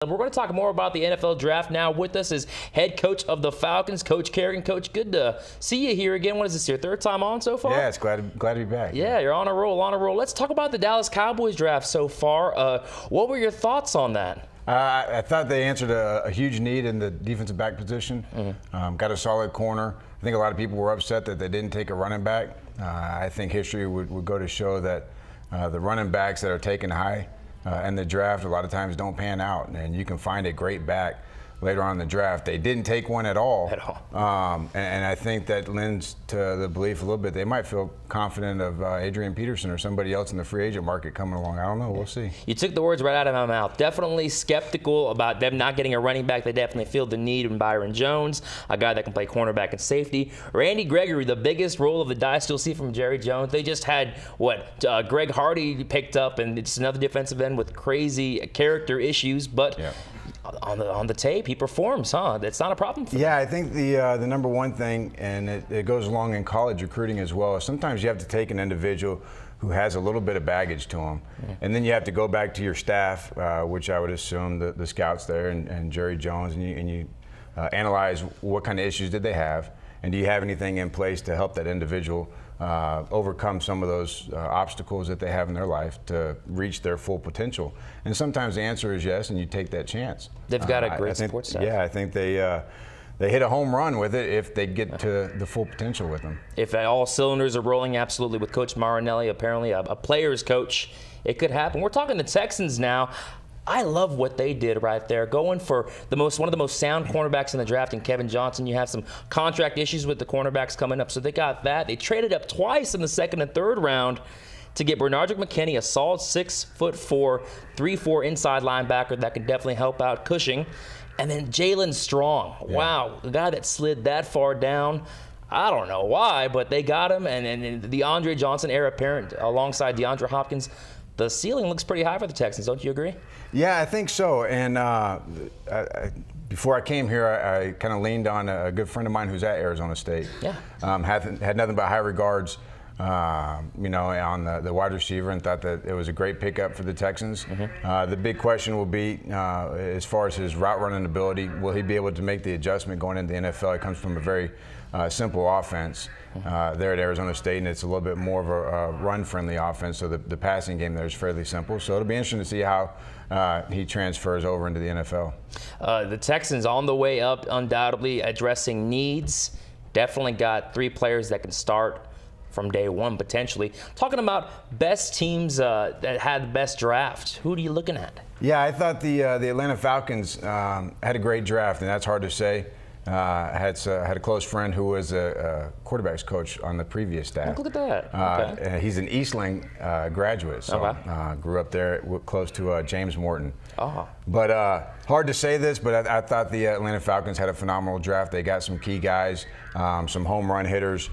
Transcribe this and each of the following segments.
We're going to talk more about the NFL draft now. With us is head coach of the Falcons, Coach Carrigan. Coach, good to see you here again. What is this, your third time on so far? Yeah, it's glad to be back. Yeah, you're on a roll, Let's talk about the Dallas Cowboys draft so far. What were your thoughts on that? I thought they answered a huge need in the defensive back position. Got a solid corner. I think a lot of people were upset that they didn't take a running back. I think history would go to show that the running backs that are taken high in the draft a lot of times don't pan out, and you can find a great back later on in the draft. They didn't take one at all. And I think that lends to the belief a little bit they might feel confident of Adrian Peterson or somebody else in the free agent market coming along. I don't know. We'll see. You took the words right out of my mouth. Definitely skeptical about them not getting a running back. They definitely feel the need in Byron Jones, a guy that can play cornerback and safety. Randy Gregory, the biggest roll of the dice you'll see from Jerry Jones. They just had, Greg Hardy picked up, and it's another defensive end with crazy character issues. But on the tape, he performs, huh? That's not a problem for I think the number one thing, and it goes along in college recruiting as well, is sometimes you have to take an individual who has a little bit of baggage to him, and then you have to go back to your staff, which I would assume the scouts there and Jerry Jones, and you analyze what kind of issues did they have, and do you have anything in place to help that individual overcome some of those obstacles that they have in their life to reach their full potential. And sometimes the answer is yes, and you take that chance. They've got a great support staff. Yeah, I think they hit a home run with it if they get to the full potential with them. If all cylinders are rolling, absolutely, with Coach Marinelli, apparently a player's coach, it could happen. We're talking the Texans now. I love what they did right there, going for one of the most sound cornerbacks in the draft in Kevin Johnson. You have some contract issues with the cornerbacks coming up, so they got that. They traded up twice in the second and third round to get Bernardrick McKinney, a solid 6'4", 3-4 inside linebacker that can definitely help out Cushing. And then Jalen Strong. Yeah. Wow, a guy that slid that far down. I don't know why, but they got him. And the Andre Johnson heir apparent alongside DeAndre Hopkins. The ceiling looks pretty high for the Texans, don't you agree? Yeah, I think so. And before I came here, I kind of leaned on a good friend of mine who's at Arizona State. Yeah. Had nothing but high regards, on the wide receiver, and thought that it was a great pickup for the Texans. The big question will be, as far as his route running ability, will he be able to make the adjustment going into the NFL? He comes from a very simple offense there at Arizona State, and it's a little bit more of a run-friendly offense, so the passing game there is fairly simple. So it'll be interesting to see how he transfers over into the NFL. The Texans on the way up, undoubtedly addressing needs. Definitely got 3 players that can start from day one, potentially. Talking about best teams that had the best draft, who are you looking at? Yeah, I thought the Atlanta Falcons had a great draft, and that's hard to say. I had a close friend who was a quarterbacks coach on the previous staff. Look at that. Okay. He's an Eastling graduate, so grew up there close to James Morton. But hard to say this, but I thought the Atlanta Falcons had a phenomenal draft. They got some key guys, some home run hitters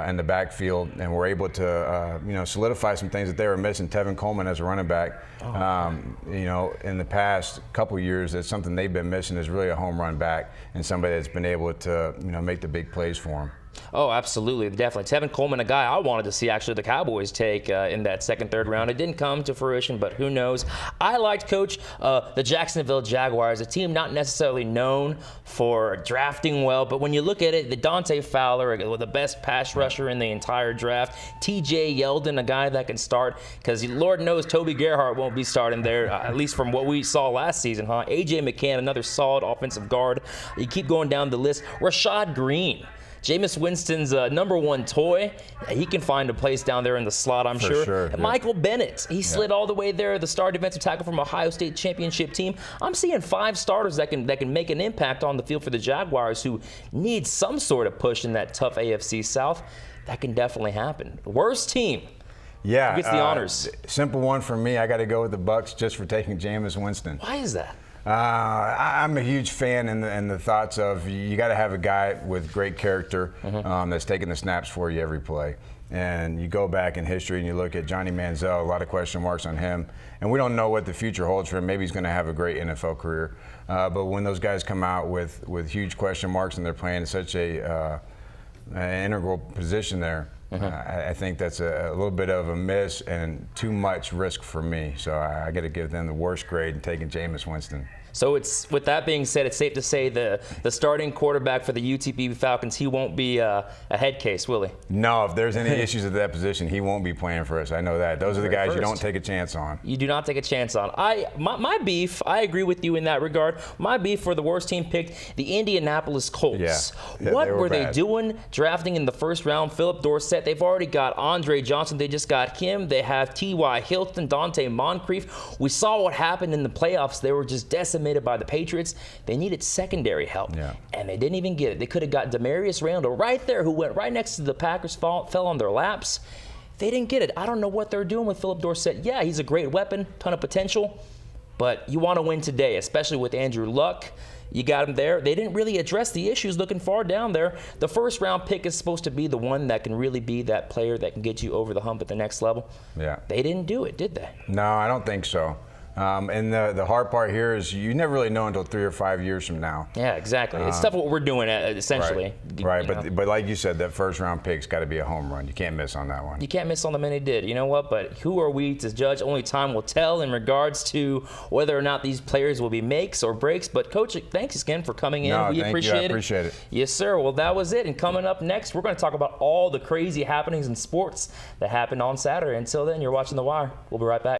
in the backfield, and were able to solidify some things that they were missing. Tevin Coleman as a running back, in the past couple years, that's something they've been missing, is really a home run back and somebody that's been able to make the big plays for them. Oh, absolutely, definitely. Tevin Coleman, a guy I wanted to see actually the Cowboys take in that second, third round. It didn't come to fruition, but who knows? I liked, Coach, the Jacksonville Jaguars, a team not necessarily known for drafting well, but when you look at it, the Dante Fowler, the best pass rusher in the entire draft, T.J. Yeldon, a guy that can start, because Lord knows Toby Gerhart won't be starting there, at least from what we saw last season, huh? A.J. McCann, another solid offensive guard. You keep going down the list. Rashad Green, Jameis Winston's number one toy. He can find a place down there in the slot, I'm sure. And Michael Bennett, he slid all the way there, the star defensive tackle from Ohio State championship team. I'm seeing 5 starters that can make an impact on the field for the Jaguars, who need some sort of push in that tough AFC South. That can definitely happen. Worst team. Yeah. Who gets the honors? Simple one for me. I got to go with the Bucs just for taking Jameis Winston. Why is that? I'm a huge fan in the thoughts of you got to have a guy with great character that's taking the snaps for you every play. And you go back in history and you look at Johnny Manziel, a lot of question marks on him. And we don't know what the future holds for him. Maybe he's going to have a great NFL career. But when those guys come out with huge question marks and they're playing such an integral position there, I think that's a little bit of a miss and too much risk for me. So I got to give them the worst grade in taking Jameis Winston. So it's, with that being said, it's safe to say the starting quarterback for the UTPB Falcons, he won't be a head case, will he? No, if there's any issues at that position, he won't be playing for us. I know that. Those are the guys you don't take a chance on. You do not take a chance on. My beef, I agree with you in that regard. My beef for the worst team picked, the Indianapolis Colts. Yeah, what were bad. they doing drafting in the first round? Philip Dorsett, they've already got Andre Johnson. They just got him. They have T.Y. Hilton, Dante Moncrief. We saw what happened in the playoffs. They were just decimated by the Patriots. They needed secondary help, and they didn't even get it. They could have got Demarius Randall right there, who went right next to the Packers, fell on their laps. They didn't get it. I don't know what they're doing with Philip Dorsett. Yeah, he's a great weapon, ton of potential, but you want to win today, especially with Andrew Luck. You got him there. They didn't really address the issues looking far down there. The first round pick is supposed to be the one that can really be that player that can get you over the hump at the next level. Yeah. They didn't do it, did they? No, I don't think so. And the hard part here is you never really know until 3 or 5 years from now. Yeah, exactly. It's stuff what we're doing essentially. Right. But like you said, that first round pick's got to be a home run. You can't miss on that one. You can't miss on the minute he did. You know what? But who are we to judge? Only time will tell in regards to whether or not these players will be makes or breaks. But Coach, thanks again for coming in. No, we appreciate it. I appreciate it. Yes, sir. Well, that was it. And coming up next, we're going to talk about all the crazy happenings in sports that happened on Saturday. Until then, you're watching The Wire. We'll be right back.